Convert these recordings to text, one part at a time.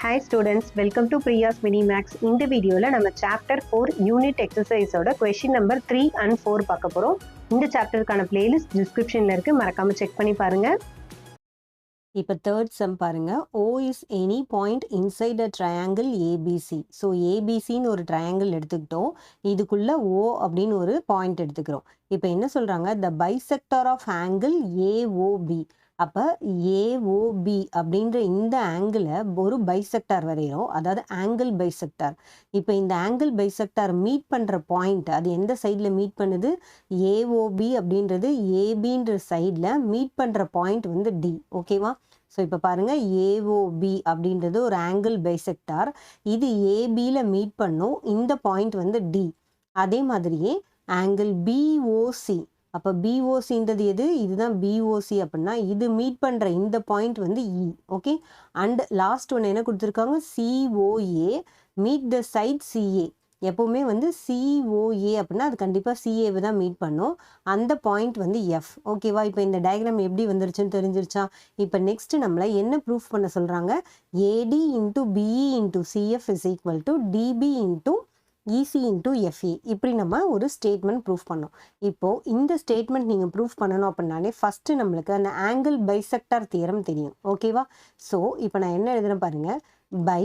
Hi students, welcome to Priya's Mini Max. இந்த வீடியோல நம்ம சாப்டர் 4 யூனிட் எக்ஸசைஸோட கொஸ்டின் நம்பர் 3 and 4 பார்க்க போறோம். இந்த சாப்டருக்கான பிளேலிஸ்ட் டிஸ்கிரிப்ஷன்ல இருக்கு, மறக்காம செக் பண்ணி பாருங்க. இப்போ தேர்ட் சம் பாருங்க. O is any point inside a triangle ABC. So ஏபிசின்னு ஒரு ட்ரையாங்கிள் எடுத்துக்கிட்டோம். இதுக்குள்ள O அப்படின்னு ஒரு பாயிண்ட் எடுத்துக்கிறோம். இப்போ என்ன சொல்றாங்க, த பைசெக்டார் ஆஃப் ஆங்கிள் ஏஓபி. அப்போ ஏஓபி அப்படின்ற இந்த ஆங்கிளை ஒரு பைசெக்டார் வரைகிறோம், அதாவது ஆங்கிள் பைசெக்டார். இப்போ இந்த ஆங்கிள் பைசெக்டார் மீட் பண்ணுற பாயிண்ட் அது எந்த சைடில் மீட் பண்ணுது, ஏஓபி அப்படின்றது ஏபின்ற சைடில் மீட் பண்ணுற பாயிண்ட் வந்து டி. ஓகேவா? ஸோ இப்போ பாருங்கள், ஏஓபி அப்படின்றது ஒரு ஆங்கிள் பைசெக்டார். இது ஏபியில் மீட் பண்ணும், இந்த பாயிண்ட் வந்து டி. அதே மாதிரியே ஆங்கிள் பிஓசி. அப்போ பிஓசின்றது எது, இதுதான் பிஓசி. அப்படின்னா இது மீட் பண்ணுற இந்த பாயிண்ட் வந்து இ. ஓகே. அண்ட் லாஸ்ட் ஒன்று என்ன கொடுத்துருக்காங்க, COA meet the side CA. எப்போவுமே வந்து சிஓஏ அப்படின்னா அது கண்டிப்பாக சிஏவை தான் மீட் பண்ணும். அந்த பாயிண்ட் வந்து எஃப். ஓகேவா? இப்போ இந்த டயக்ராம் எப்படி வந்துருச்சுன்னு தெரிஞ்சிருச்சா? இப்போ நெக்ஸ்ட் நம்மளை என்ன ப்ரூஃப் பண்ண சொல்கிறாங்க, AD into BE into CF is equal to DB into EC into FE. இப்படி நம்ம ஒரு ஸ்டேட்மெண்ட் ப்ரூஃப் பண்ணோம். இப்போது இந்த ஸ்டேட்மெண்ட் நீங்கள் ப்ரூஃப் பண்ணணும் அப்படின்னாலே ஃபஸ்ட்டு நம்மளுக்கு அந்த ஆங்கிள் பைசெக்டார் தியரம் தெரியும். ஓகேவா? ஸோ இப்போ நான் என்ன எழுதுறேன் பாருங்கள், பை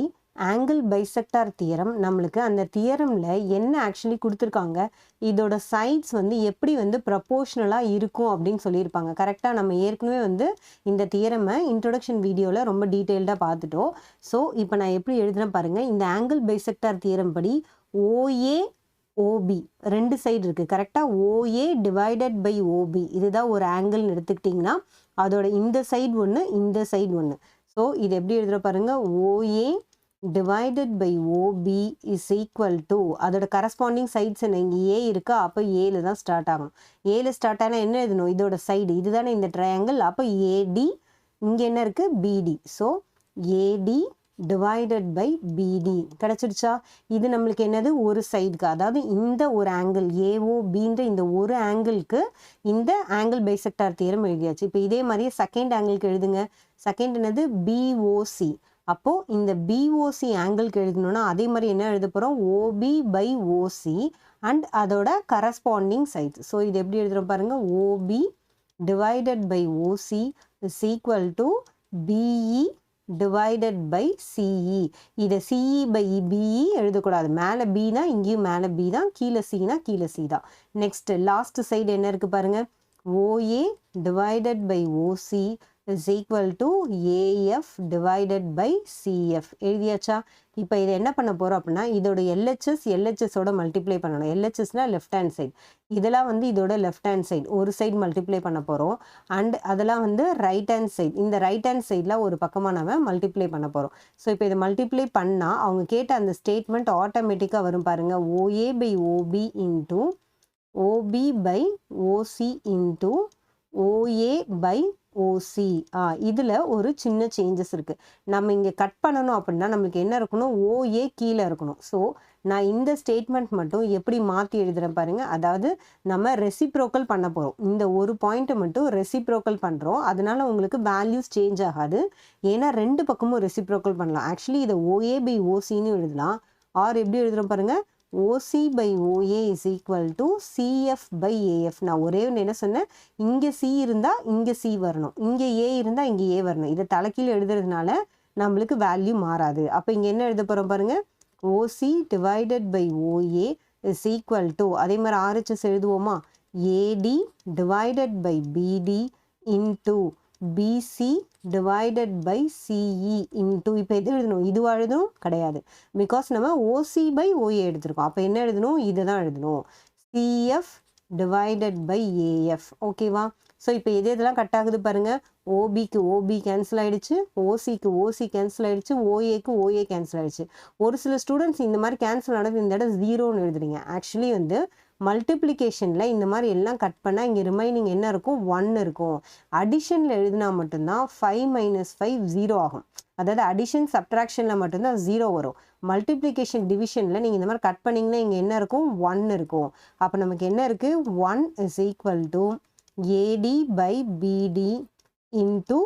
ஆங்கிள் பைசெக்டார் தியரம். நம்மளுக்கு அந்த தியரமில் என்ன ஆக்சுவலி கொடுத்துருக்காங்க, இதோட சைட்ஸ் வந்து எப்படி வந்து ப்ரப்போர்ஷ்னலாக இருக்கும் அப்படின்னு சொல்லியிருப்பாங்க. கரெக்டாக நம்ம ஏற்கனவே வந்து இந்த தியரமை இன்ட்ரொடக்ஷன் வீடியோவில் ரொம்ப டீட்டெயில்டாக பார்த்துட்டோம். ஸோ இப்போ நான் எப்படி எழுதுறேன் பாருங்கள், இந்த ஆங்கிள் பைசெக்டார் தியரம் படி ஓஏ ஓபி ரெண்டு சைடு இருக்குது. கரெக்டாக ஓஏ டிவைடட் பை ஓபி இதுதான் ஒரு ஆங்கிள்னு எடுத்துக்கிட்டிங்கன்னா அதோட இந்த சைடு ஒன்று, இந்த சைடு ஒன்று. ஸோ இது எப்படி எழுதுகிற பாருங்கள், OA divided by OB is equal to அதோட கரஸ்பாண்டிங் சைட்ஸ் என்ன, இங்கே ஏ இருக்கா, அப்போ ஏல தான் ஸ்டார்ட் ஆகணும். ஏல ஸ்டார்ட் ஆனால் என்ன எழுதணும், இதோட சைடு இதுதானே இந்த ட்ரையாங்கிள். அப்போ ஏடி, இங்கே என்ன இருக்குது பிடி. ஸோ ஏடி டிவைடட் பை பிடி கிடச்சிருச்சா? இது நம்மளுக்கு என்னது, ஒரு சைடுக்கு, அதாவது இந்த ஒரு ஆங்கிள் ஏஓபின்ற இந்த ஒரு ஆங்கிளுக்கு இந்த ஆங்கிள் பைசெக்டார் தியரம் எழுதியாச்சு. இப்போ இதே மாதிரியே செகண்ட் ஆங்கிளுக்கு எழுதுங்க. செகண்ட் என்னது, பிஓசி. அப்போது இந்த பிஓசி ஆங்கிளுக்கு எழுதணும்னா அதே மாதிரி என்ன எழுத போகிறோம், ஓபி பை ஓசி அண்ட் அதோட கரஸ்பாண்டிங் சைட்ஸ். ஸோ இது எப்படி எழுதுகிறோம் பாருங்கள், OB divided by OC is equal to BE divided by CE. இதை சிஇ பை பிஇ எழுதக்கூடாது. மேலே பி தான், இங்கேயும் மேலே பி தான், கீழே சினா கீழே சி தான். நெக்ஸ்ட் லாஸ்ட் சைடு என்ன இருக்குது பாருங்கள், OA divided by OC is equal to AF divided by CF. எழுதியாச்சா? இப்போ இதை என்ன பண்ண போகிறோம் அப்படின்னா, இதோட எல்ஹெச்எஸோட மல்டிப்ளை பண்ணணும். எல்ஹெச்எஸ்னால் லெஃப்ட் ஹேண்ட் சைடு, இதெல்லாம் வந்து இதோட லெஃப்ட் ஹேண்ட் சைடு ஒரு சைடு மல்டிப்ளை பண்ண போகிறோம். அண்ட் அதெல்லாம் வந்து ரைட் ஹேண்ட் சைடு, இந்த ரைட் ஹேண்ட் சைடில் ஒரு பக்கமாக நம்ம மல்டிப்ளை பண்ண போகிறோம். ஸோ இப்போ இதை மல்டிப்ளை பண்ணால் அவங்க கேட்ட அந்த ஸ்டேட்மெண்ட் ஆட்டோமேட்டிக்காக வரும் பாருங்கள், OA by OB into OB by OC into OA by OC. இதில் ஒரு சின்ன சேஞ்சஸ் இருக்குது. நம்ம இங்கே கட் பண்ணணும் அப்படின்னா நம்மளுக்கு என்ன இருக்கணும், ஓஏ கீழே இருக்கணும். ஸோ நான் இந்த ஸ்டேட்மெண்ட் மட்டும் எப்படி மாற்றி எழுதுகிறேன் பாருங்கள், அதாவது நம்ம ரெசிப்ரோக்கல் பண்ண போகிறோம். இந்த ஒரு பாயிண்ட்டை மட்டும் ரெசிப்ரோக்கல் பண்ணுறோம். அதனால உங்களுக்கு வேல்யூஸ் சேஞ்ச் ஆகாது. ஏன்னா ரெண்டு பக்கமும் ரெசிப்ரோக்கல் பண்ணலாம். ஆக்சுவலி இதை ஓஏ பை ஓசின்னு எழுதலாம். ஆர் எப்படி எழுதுகிறோம் பாருங்கள், OC by OA is equal to CF by AF. நான் ஒரே ஒன்று என்ன சொன்னேன், இங்கே சி இருந்தால் இங்கே சி வரணும், இங்கே ஏ இருந்தால் இங்கே ஏ வரணும். இதை தலைக்கீழ் எழுதுறதுனால நம்மளுக்கு வேல்யூ மாறாது. அப்போ இங்கே என்ன எழுத போகிறோம் பாருங்கள், OC divided by OA is equal to, அதே மாதிரி ஆர்ஹெச்எஸ் எழுதுவோமா, AD divided by BD into BC divided by CE into, இப்போ எது எழுதணும், இது எழுதணும் கிடையாது, பிகாஸ் நம்ம ஓசி பை ஓஏ எடுத்திருக்கோம். அப்போ என்ன எழுதணும், இதை தான் எழுதணும், சிஎஃப் டிவைடட் பை ஏஎஃப். ஓகேவா? ஸோ இப்போ இதெல்லாம் கட் ஆகுது பாருங்கள், ஓபிக்கு ஓபி கேன்சல் ஆகிடுச்சு, ஓசிக்கு ஓசி கேன்சல் ஆகிடுச்சு, ஓஏக்கு ஓஏ கேன்சல் ஆகிடுச்சு. ஒரு சில ஸ்டூடெண்ட்ஸ் இந்த மாதிரி கேன்சல் ஆனது இந்த இடம் ஜீரோன்னு எழுதுறீங்க. ஆக்சுவலி வந்து மல்டிப்ளிகேஷனில் இந்த மாதிரி எல்லாம் கட் பண்ணால் இங்கே ரிமைனிங் என்ன இருக்கும், 1 இருக்கும். அடிஷனில் எழுதினா மட்டும்தான் 5 - 5 0 ஆகும். அதாவது அடிஷன் சப்ட்ராக்ஷனில் மட்டும்தான் 0 வரும். மல்டிப்ளிகேஷன் டிவிஷனில் நீங்கள் இந்த மாதிரி கட் பண்ணிங்கன்னா இங்கே என்ன இருக்கும், 1 இருக்கும். அப்போ நமக்கு என்ன இருக்குது, 1 is equal to AD by BD into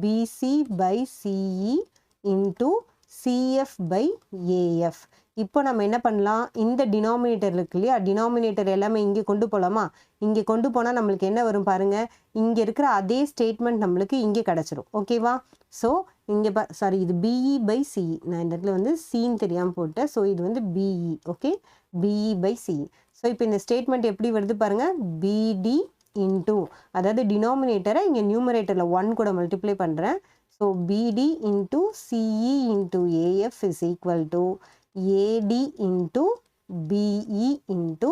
BC by CE into CF by AF. இப்போ நம்ம என்ன பண்ணலாம், இந்த டினாமினேட்டர் இருக்கு இல்லையா, டினாமினேட்டர் எல்லாமே இங்கே கொண்டு போகலாமா, இங்கே கொண்டு போனால் நம்மளுக்கு என்ன வரும் பாருங்க, இங்கே இருக்கிற அதே ஸ்டேட்மெண்ட் நம்மளுக்கு இங்கே கிடச்சிரும். ஓகேவா? ஸோ இங்கே சாரி, இது BE by CE, நான் இந்த இடத்துல வந்து சின்னு தெரியாமல் போட்டேன். ஸோ இது வந்து BE. Okay, BE by CE. So இப்போ இந்த ஸ்டேட்மெண்ட் எப்படி வருது பாருங்க, BD இன்டூ, அதாவது டினாமினேட்டரை இங்கே நியூமரேட்டரில் 1 கூட மல்டிப்ளை பண்ணுறேன். So BD into CE into AF is equal to AD into BE into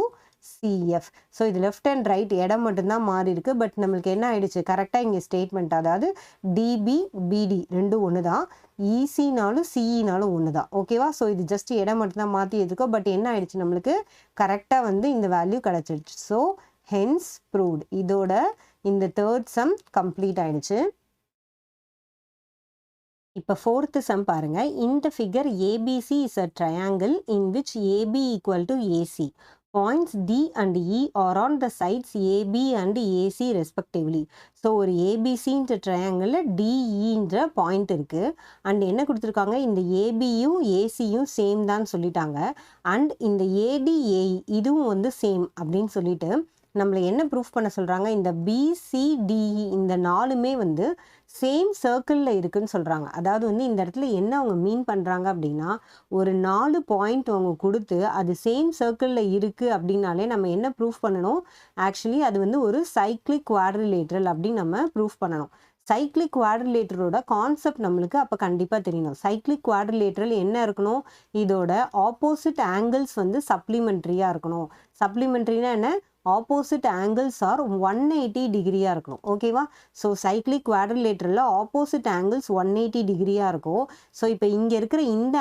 CF. So இது லெஃப்ட் அண்ட் ரைட் இடம் மட்டும்தான் மாறி இருக்கு. பட் நம்மளுக்கு என்ன ஆயிடுச்சு, கரெக்டாக இங்கே ஸ்டேட்மெண்ட், அதாவது DB BD ரெண்டும் ஒன்று தான், ECனாலும் CEனாலும் ஒன்று தான். ஓகேவா? ஸோ இது ஜஸ்ட் இடம் மட்டும்தான் மாற்றி இருக்கோம். பட் என்ன ஆயிடுச்சு, நம்மளுக்கு கரெக்டாக வந்து இந்த வேல்யூ கிடச்சிடுச்சு. So hence proved. இதோட இந்த தேர்ட் சம் கம்ப்ளீட் ஆயிடுச்சு. இப்போ ஃபோர்த்து சம் பாருங்க. இந்த figure ABC is a triangle in which AB equal to AC. Points D and E are on the sides AB and AC respectively. So ஒரு ABCன்ற ட்ரையாங்கிளில் DEன்ற point இருக்கு. And என்ன கொடுத்துருக்காங்க, இந்த ABயும் ACயும் same தான் சொல்லிட்டாங்க. அண்ட் இந்த ADAE இதுவும் வந்து சேம் அப்படின்னு சொல்லிட்டு நம்மளை என்ன ப்ரூஃப் பண்ண சொல்கிறாங்க, இந்த BCDE இந்த நாலுமே வந்து சேம் சர்க்கிளில் இருக்குன்னு சொல்கிறாங்க. அதாவது வந்து இந்த இடத்துல என்ன அவங்க மீன் பண்ணுறாங்க அப்படின்னா, ஒரு 4 பாயிண்ட் அவங்க கொடுத்து அது சேம் சர்க்கிளில் இருக்குது அப்படின்னாலே நம்ம என்ன ப்ரூஃப் பண்ணணும், ஆக்சுவலி அது வந்து ஒரு சைக்ளிக் குவாட்ரிலேட்ரல் அப்படின்னு நம்ம ப்ரூஃப் பண்ணணும். சைக்ளிக் குவாட்ரிலேட்டரோட கான்செப்ட் நம்மளுக்கு அப்போ கண்டிப்பாக தெரியணும். சைக்ளிக் குவாட்ரிலேட்டரல் என்ன இருக்கணும், இதோட ஆப்போசிட் ஆங்கிள்ஸ் வந்து சப்ளிமெண்ட்ரியாக இருக்கணும். சப்ளிமெண்ட்ரினா என்ன, ஆப்போசிட் ஆங்கிள்ஸ் ஆர் 180 டிகிரியாக இருக்கணும். ஓகேவா? ஸோ சைக்ளிக் குவாட்ரிலேட்டரில் ஆப்போசிட் ஆங்கிள்ஸ் 180 டிகிரியாக இருக்கும். ஸோ இப்போ இங்கே இருக்கிற இந்த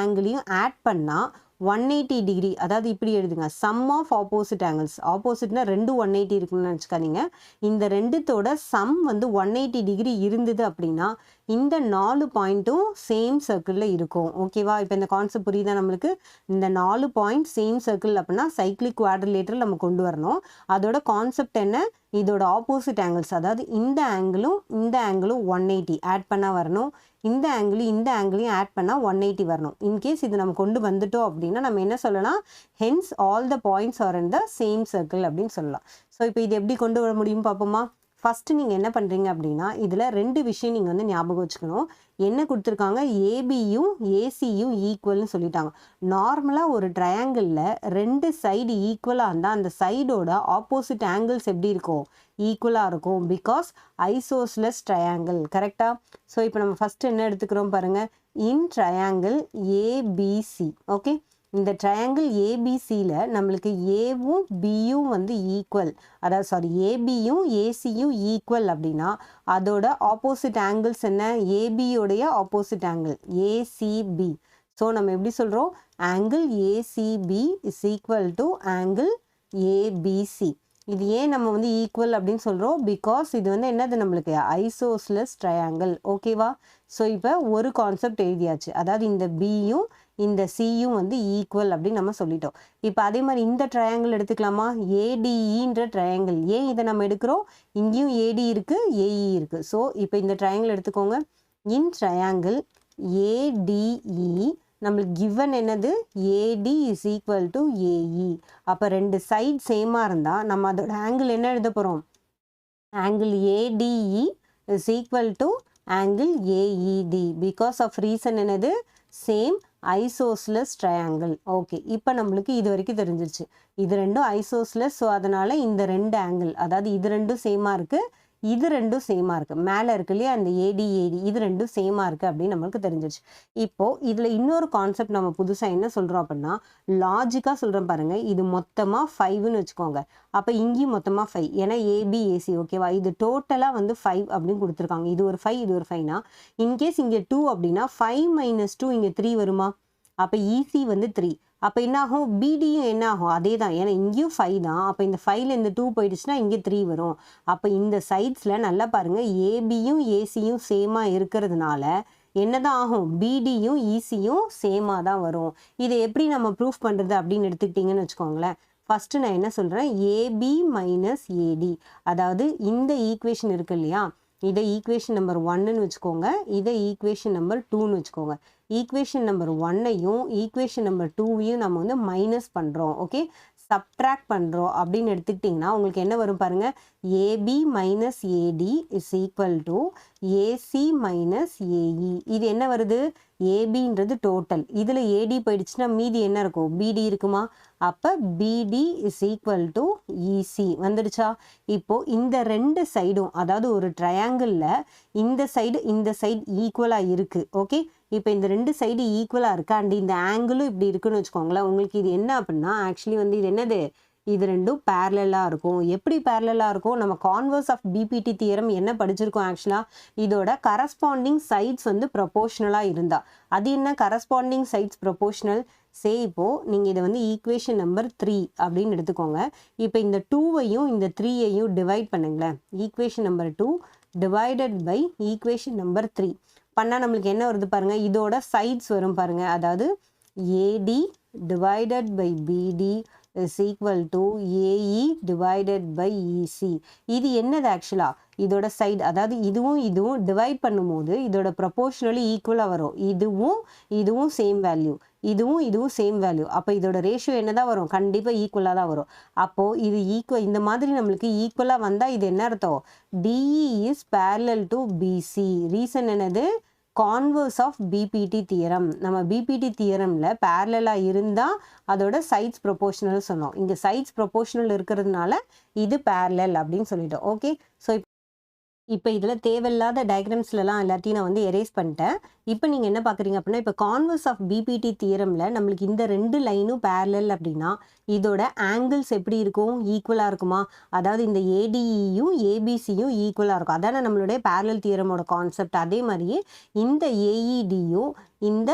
ஆங்கிளையும் ஆட் பண்ணால் 180 டிகிரி, அதாவது இப்படி எழுதுங்க, சம் ஆஃப் ஆப்போசிட் ஆங்கிள்ஸ். ஆப்போசிட்னா ரெண்டு 180 இருக்குன்னு நினச்சிக்காதீங்க. இந்த ரெண்டுத்தோட சம் வந்து 180 டிகிரி இருந்தது அப்படின்னா இந்த 4 பாயிண்ட்டும் சேம் சர்க்கிளில் இருக்கும். ஓகேவா? இப்போ இந்த கான்செப்ட் புரியுதா நம்மளுக்கு? இந்த 4 பாயிண்ட் சேம் சர்க்கிள் அப்படின்னா சைக்ளிக் குவாட்ரிலேட்டரல் நம்ம கொண்டு வரணும். அதோட கான்செப்ட் என்ன, இதோட ஆப்போசிட் ஆங்கிள்ஸ், அதாவது இந்த ஆங்கிளும் 180 ஆட் பண்ணால் வரணும், இந்த ஆங்கிளையும் ஆட் பண்ணால் 180 வரணும். இன்கேஸ் இது நம்ம கொண்டு வந்துட்டோம் அப்படின்னா நம்ம என்ன சொல்லலாம், hence all the points are in the same circle அப்படின்னு சொல்லலாம். ஸோ இப்போ இது எப்படி கொண்டு வர முடியும் பார்ப்போமா? ஃபஸ்ட்டு நீங்கள் என்ன பண்ணுறீங்க அப்படின்னா, இதில் 2 விஷயம் நீங்கள் வந்து ஞாபகம் வச்சுக்கணும். என்ன கொடுத்துருக்காங்க, ஏபியும் ஏசியும் ஈக்குவல்னு சொல்லிட்டாங்க. நார்மலாக ஒரு ட்ரையாங்கிளில் 2 சைடு ஈக்குவலாக இருந்தால் அந்த சைடோட ஆப்போசிட் ஆங்கிள்ஸ் எப்படி இருக்கும், ஈக்குவலாக இருக்கும். Because isosceles triangle. கரெக்டாக? ஸோ இப்போ நம்ம ஃபஸ்ட்டு என்ன எடுத்துக்கிறோம் பாருங்கள், இன் ட்ரையாங்கிள் ஏபிசி. ஓகே, இந்த ட்ரையாங்கிள் ஏபிசியில் நம்மளுக்கு ஏவும் பியும் வந்து ஈக்குவல், அதாவது ஏபியும் ஏசியும் ஈக்குவல் அப்படின்னா அதோட ஆப்போசிட் ஆங்கிள்ஸ் என்ன, ஏபியோடைய ஆப்போசிட் ஆங்கிள் ஏசிபி. ஸோ நம்ம எப்படி சொல்கிறோம், angle ACP is equal to angle ABC. இது ஏன் நம்ம வந்து ஈக்குவல் அப்படின்னு சொல்கிறோம், பிகாஸ் இது வந்து என்னது, நம்மளுக்கு ஐசோஸ்லெஸ் ட்ரையாங்கிள். ஓகேவா? ஸோ இப்போ ஒரு கான்செப்ட் எழுதியாச்சு, அதாவது இந்த பியும் இந்த சியும் வந்து ஈக்குவல் அப்படின்னு நம்ம சொல்லிட்டோம். இப்போ அதே மாதிரி இந்த ட்ரையாங்கிள் எடுத்துக்கலாமா, ஏடிஇன்ற ட்ரையாங்கிள். ஏன் இதை நம்ம எடுக்கிறோம், இங்கேயும் ஏடி இருக்குது ஏஇ இருக்குது. ஸோ இப்போ இந்த ட்ரையாங்கிள் எடுத்துக்கோங்க. இன் ட்ரையாங்கிள் ஏடிஇ நம்மளுக்கு கிவன் என்னது, AD is equal to AE. அப்போ 2 சைட் சேமாக இருந்தால் நம்ம அதோட ஆங்கிள் என்ன எழுத போகிறோம், angle ADE is equal to angle AED. Because of reason என்னது, சேம் ஐசோஸ்லெஸ் ட்ரையாங்கிள். ஓகே, இப்போ நம்மளுக்கு இது வரைக்கும் தெரிஞ்சிருச்சு, இது ரெண்டும் ஐசோஸ்லெஸ். ஸோ அதனால் இந்த 2 ஆங்கிள், அதாவது இது ரெண்டும் சேமாக இருக்குது, இது ரெண்டும் சேமாக இருக்குது, மேலே இருக்கு இல்லையா அந்த ஏடி இது ரெண்டும் சேமாக இருக்குது அப்படின்னு நம்மளுக்கு தெரிஞ்சிருச்சு. இப்போது இதில் இன்னொரு கான்செப்ட் நம்ம புதுசாக என்ன சொல்கிறோம் அப்படின்னா, லாஜிக்காக சொல்கிறோம் பாருங்கள், இது மொத்தமாக 5ன்னு வச்சுக்கோங்க. அப்போ இங்கேயும் மொத்தமாக 5, ஏன்னா ஏபிஏசி. ஓகேவா? இது டோட்டலாக வந்து 5 அப்படின்னு கொடுத்துருக்காங்க. இது ஒரு 5 இது ஒரு 5னா, இன்கேஸ் இங்கே 2 அப்படின்னா 5 - 2 இங்கே 3 வருமா, அப்போ ஈசி வந்து 3. அப்போ என்ன ஆகும், பிடியும் என்ன ஆகும், அதே தான், ஏன்னா இங்கேயும் 5 தான். அப்போ இந்த 5ல் இந்த 2 போயிடுச்சுன்னா இங்கே 3 வரும். அப்போ இந்த சைட்ஸில் நல்லா பாருங்கள், ஏபியும் ஏசியும் சேமாக இருக்கிறதுனால என்னதான் ஆகும், பிடியும் ஈசியும் சேமாக தான் வரும். இதை எப்படி நம்ம ப்ரூஃப் பண்ணுறது அப்படின்னு எடுத்துக்கிட்டிங்கன்னு வச்சுக்கோங்களேன். ஃபஸ்ட்டு நான் என்ன சொல்கிறேன், ஏபி மைனஸ் ஏடி, அதாவது இந்த ஈக்குவேஷன் இருக்கு இல்லையா, இதை ஈக்குவேஷன் நம்பர் 1ன்னு வச்சுக்கோங்க, இதை ஈக்குவேஷன் நம்பர் 2ன்னு வச்சுக்கோங்க. ஈக்குவேஷன் நம்பர் 1ஐயும் ஈக்குவேஷன் நம்பர் 2வையும் நம்ம வந்து மைனஸ் பண்ணுறோம். ஓகே, சப்ட்ராக்ட் பண்ணுறோம் அப்படின்னு எடுத்துக்கிட்டிங்கன்னா உங்களுக்கு என்ன வரும் பாருங்கள், AB minus AD is equal to AC minus AE. இது என்ன வருது, ஏபின்றது டோட்டல், இதில் ஏடி போயிடுச்சுன்னா மீதி என்ன இருக்கும், பிடி இருக்குமா, அப்போ பிடி இஸ் ஈக்குவல் டு இசி வந்துடுச்சா. இப்போது இந்த ரெண்டு சைடும், அதாவது ஒரு ட்ரையாங்கிளில் இந்த சைடு ஈக்குவலாக இருக்குது. ஓகே, இப்போ இந்த ரெண்டு சைடு ஈக்குவலாக இருக்கா, அண்ட் இந்த ஆங்கிளும் இப்படி இருக்குன்னு வச்சுக்கோங்களேன். உங்களுக்கு இது என்ன அப்படின்னா ஆக்சுவலி வந்து இது என்னது, இது ரெண்டும் பேரலாக இருக்கும். எப்படி பேரலாக இருக்கும், நம்ம கான்வர்ஸ் ஆஃப் பிபிடி தியரம் என்ன படிச்சிருக்கோம் ஆக்சுவலாக, இதோட கரஸ்பாண்டிங் சைட்ஸ் வந்து ப்ரொபோஷனலாக இருந்தா. அது என்ன கரஸ்பாண்டிங் சைட்ஸ் ப்ரொபோஷனல், இப்போது நீங்கள் இதை வந்து ஈக்குவேஷன் நம்பர் 3 அப்படின்னு எடுத்துக்கோங்க. இப்போ இந்த 2வையும் இந்த 3ஐயும் டிவைட் பண்ணுங்களேன். Equation number 2 divided by equation number 3 பண்ணால் நம்மளுக்கு என்ன வருது பாருங்கள், இதோட சைட்ஸ் வரும் பாருங்கள். அதாவது AD divided by BD is equal to AE divided by EC. இது என்னது ஆக்சுவலாக, இதோட சைடு, அதாவது இதுவும் டிவைட் பண்ணும்போது இதோட ப்ரொபோர்ஷனலி ஈக்குவலாக வரும். இதுவும் சேம் வேல்யூ, இதுவும் சேம் வேல்யூ. அப்போ இதோட ரேஷியோ என்ன தான் வரும், கண்டிப்பாக ஈக்குவலாக தான் வரும். அப்போது இது இந்த மாதிரி நம்மளுக்கு ஈக்குவலாக வந்தால் இது என்ன அர்த்தம், DE is parallel to BC. Reason என்னது, கான்வர்ஸ் ஆஃப் பிபிடி தியரம். நம்ம பிபிடி தியரமில் பேரலாக இருந்தால் அதோட சைட்ஸ் ப்ரொபோஷனல் சொன்னோம். இங்கே சைட்ஸ் ப்ரொபோஷனல் இருக்கிறதுனால இது பேரலல் அப்படின்னு சொல்லிட்டோம். ஓகே, ஸோ இப்போ இதில் தேவையில்லாத டயக்ராம்ஸ்லாம் எல்லாத்தையும் நான் வந்து எரேஸ் பண்ணிட்டேன். இப்போ நீங்கள் என்ன பார்க்குறீங்க அப்படின்னா, இப்போ கான்வர்ஸ் ஆஃப் பிபிடி தியரமில் நம்மளுக்கு இந்த ரெண்டு லைனும் பேரலல் அப்படின்னா இதோட ஆங்கிள்ஸ் எப்படி இருக்கும், ஈக்குவலாக இருக்குமா, அதாவது இந்த ஏடிஇயும் ஏபிசியும் ஈக்குவலாக இருக்கும். அதான நம்மளுடைய பேரலல் தியரமோட கான்செப்ட். அதே மாதிரியே இந்த ஏஇடியும் இந்த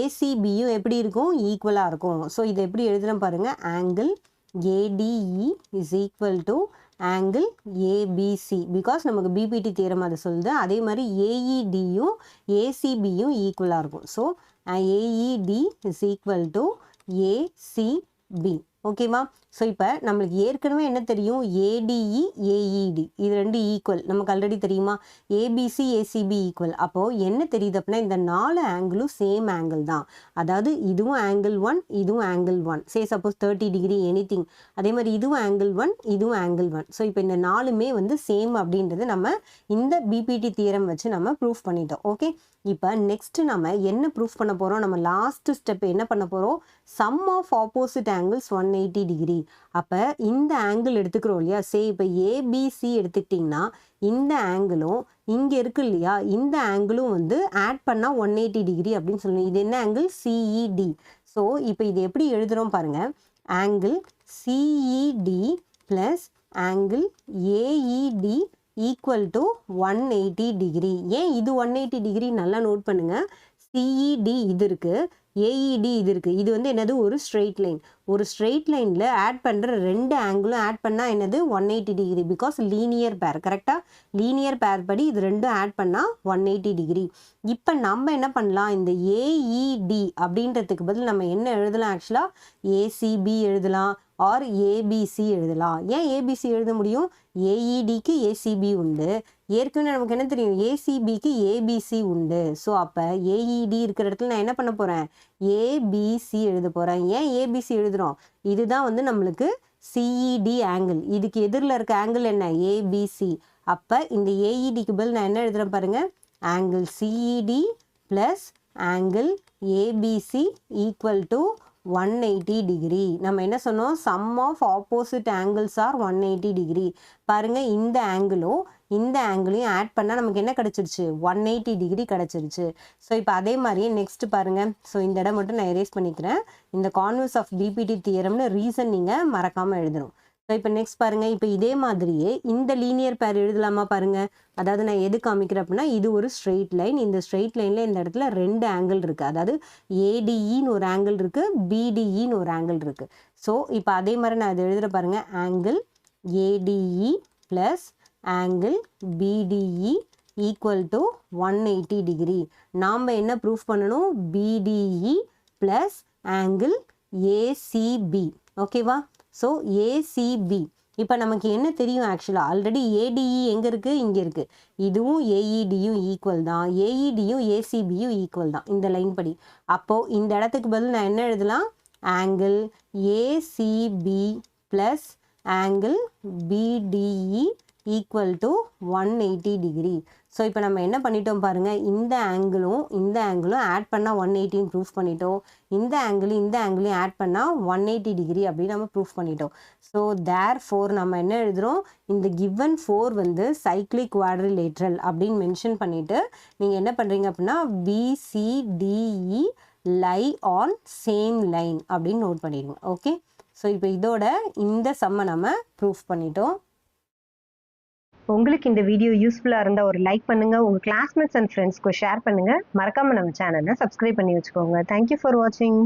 ஏசிபியும் எப்படி இருக்கும், ஈக்குவலாக இருக்கும். ஸோ இதை எப்படி எழுதுகிறேன் பாருங்கள், angle ADE is equal to angle ABC, because நமக்கு பிபிடி தியரம் அதை சொல்லுது. அதே மாதிரி ஏஇடியும் ஏசிபியும் ஈக்குவலாக இருக்கும். So AED is equal to ACB. ஓகேவா. ஸோ இப்போ நம்மளுக்கு ஏற்கனவே என்ன தெரியும், ஏடிஇ ஏஇடி இது ரெண்டு ஈக்குவல் நமக்கு ஆல்ரெடி தெரியுமா, ஏபிசி ஏசிபி ஈக்குவல். அப்போது என்ன தெரியுது அப்படின்னா இந்த 4 ஆங்கிளும் சேம் ஆங்கிள் தான். அதாவது இதுவும் ஆங்கிள் 1 இதுவும் ஆங்கிள் 1, சப்போஸ் 30 டிகிரி எனிதிங். அதே மாதிரி இதுவும் ஆங்கிள் 1 இதுவும் ஆங்கிள் 1. ஸோ இப்போ இந்த 4மே வந்து சேம் அப்படின்றது நம்ம இந்த பிபிடி தியரம் வச்சு நம்ம ப்ரூஃப் பண்ணிட்டோம். ஓகே, இப்போ நெக்ஸ்ட் நம்ம என்ன ப்ரூஃப் பண்ண போகிறோம், நம்ம லாஸ்ட் ஸ்டெப் என்ன பண்ண போகிறோம், sum of opposite angles 180 degree. அப்போ இந்த ஆங்கிள் எடுத்துக்கிறோம் இல்லையா, இப்போ ஏபிசி எடுத்துக்கிட்டிங்கன்னா இந்த ஆங்கிளும் இங்கே இருக்கு இல்லையா, இந்த ஆங்கிளும் வந்து ஆட் பண்ணால் 180 டிகிரி அப்படின்னு சொல்லணும். இது என்ன ஆங்கிள், சிஇடி. ஸோ இப்போ இது எப்படி எழுதுகிறோம் பாருங்கள், angle CED plus angle AED equal to 180 degree. ஏன் இது 180 டிகிரி நல்லா நோட் பண்ணுங்கள், சிஇடி இது இருக்குது, ஏஇடி இது இருக்குது. இது வந்து என்னது, ஒரு ஸ்ட்ரெயிட் லைன். ஒரு ஸ்ட்ரெயிட் லைனில் ஆட் பண்ணுற ரெண்டு ஆங்கிளும் ஆட் பண்ணால் என்னது 180 டிகிரி, பிகாஸ் லீனியர் பேர். கரெக்டாக லீனியர் பேர் படி இது ரெண்டும் ஆட் பண்ணால் 180 டிகிரி. இப்போ நம்ம என்ன பண்ணலாம், இந்த ஏஇடி அப்படின்றதுக்கு பதில் நம்ம என்ன எழுதலாம், ஆக்சுவலாக ஏசிபி எழுதலாம் ஆர் ஏபிசி எழுதலாம். ஏன் ஏபிசி எழுத முடியும், ஏஇடிக்கு ஏசிபி உண்டு, ஏற்கனவே நமக்கு என்ன தெரியும், ஏசிபிக்கு ஏபிசி உண்டு. ஸோ அப்போ ஏஇடி இருக்கிற இடத்துல நான் என்ன பண்ண போகிறேன், ஏபிசி எழுத போகிறேன். ஏன் ஏபிசி எழுதுகிறோம், இதுதான் வந்து நம்மளுக்கு சிஇடி ஆங்கிள், இதுக்கு எதிரில் இருக்க ஆங்கிள் என்ன, ஏபிசி. அப்போ இந்த ஏஇடிக்கு பதில் நான் என்ன எழுதுகிறேன் பாருங்கள், angle CED plus angle ABC equal to 180 degree. நம்ம என்ன சொன்னோம், sum of opposite angles are 180 degree. பாருங்கள் இந்த ஆங்கிளும் இந்த ஆங்கிளையும் ஆட் பண்ணால் நமக்கு என்ன கிடச்சிருச்சு, 180 டிகிரி கிடச்சிருச்சு. ஸோ இப்போ அதே மாதிரியே நெக்ஸ்ட் பாருங்கள். ஸோ இந்த இடம் மட்டும் நான் எரேஸ் பண்ணிக்கிறேன். இந்த கான்வர்ஸ் ஆஃப் பிபிடி தியரம்னு ரீசன் நீங்கள் மறக்காமல் எழுதணும். ஸோ இப்போ நெக்ஸ்ட் பாருங்கள், இப்போ இதே மாதிரியே இந்த லீனியர் பேர் எழுதலாமா பாருங்கள். அதாவது நான் எது காமிக்கிறேன் அப்படின்னா, இது ஒரு ஸ்ட்ரெயிட் லைன், இந்த ஸ்ட்ரெயிட் லைனில் இந்த இடத்துல ரெண்டு ஆங்கிள் இருக்குது. அதாவது ஏடிஇன்னு ஒரு ஆங்கிள் இருக்குது, பிடிஇன்னு ஒரு ஆங்கிள் இருக்குது. ஸோ இப்போ அதே மாதிரி நான் அதை எழுதுகிற பாருங்கள், angle ADE plus angle PDE equal to 180 degree. நாம் என்ன ப்ரூஃப் பண்ணணும், பிடிஇ ப்ளஸ் ஆங்கிள் ஏசிபி. ஓகேவா. ஸோ ஏசிபி இப்போ நமக்கு என்ன தெரியும் ஆக்சுவலாக ஆல்ரெடி ஏடிஇ எங்கே இருக்குது, இங்கே இருக்குது. இதுவும் ஏஇடியும் ஈக்குவல் தான், ஏஇடியும் ஏசிபியும் ஈக்குவல் தான் இந்த லைன் படி. அப்போது இந்த இடத்துக்கு பதில் நான் என்ன எழுதலாம், angle ACP plus angle PDE equal to 180 degree. So இப்போ நம்ம என்ன பண்ணிட்டோம் பாருங்கள், இந்த ஆங்கிளும் ஆட் பண்ணால் 180 ப்ரூஃப் பண்ணிட்டோம், இந்த ஆங்கிளையும் ஆட் பண்ணால் 180 டிகிரி அப்படின்னு நம்ம ப்ரூஃப் பண்ணிட்டோம். ஸோ தேர்ஃபோர் நம்ம என்ன எழுதுகிறோம், இந்த கிவன் 4 வந்து சைக்ளிக் குவாட்ரிலேட்ரல் அப்படின்னு மென்ஷன் பண்ணிவிட்டு நீங்கள் என்ன பண்ணுறீங்க அப்படின்னா பிசிடிஇ லை ஆன் சேம் லைன் அப்படின்னு நோட் பண்ணிடுங்க. ஓகே, ஸோ இப்போ இதோட இந்த சம்மை நம்ம ப்ரூஃப் பண்ணிட்டோம். உங்களுக்கு இந்த வீடியோ யூஸ்ஃபுல்லாக இருந்தால் ஒரு லைக் பண்ணுங்கள், உங்கள் கிளாஸ்மேட்ஸ் அண்ட் ஃப்ரெண்ட்ஸ்க்கு ஷேர் பண்ணுங்கள், மறக்காமல் நம்ம சேனலை சப்ஸ்கிரைப் பண்ணி வச்சுக்கோங்க. தேங்க்யூ ஃபார் வாட்சிங்.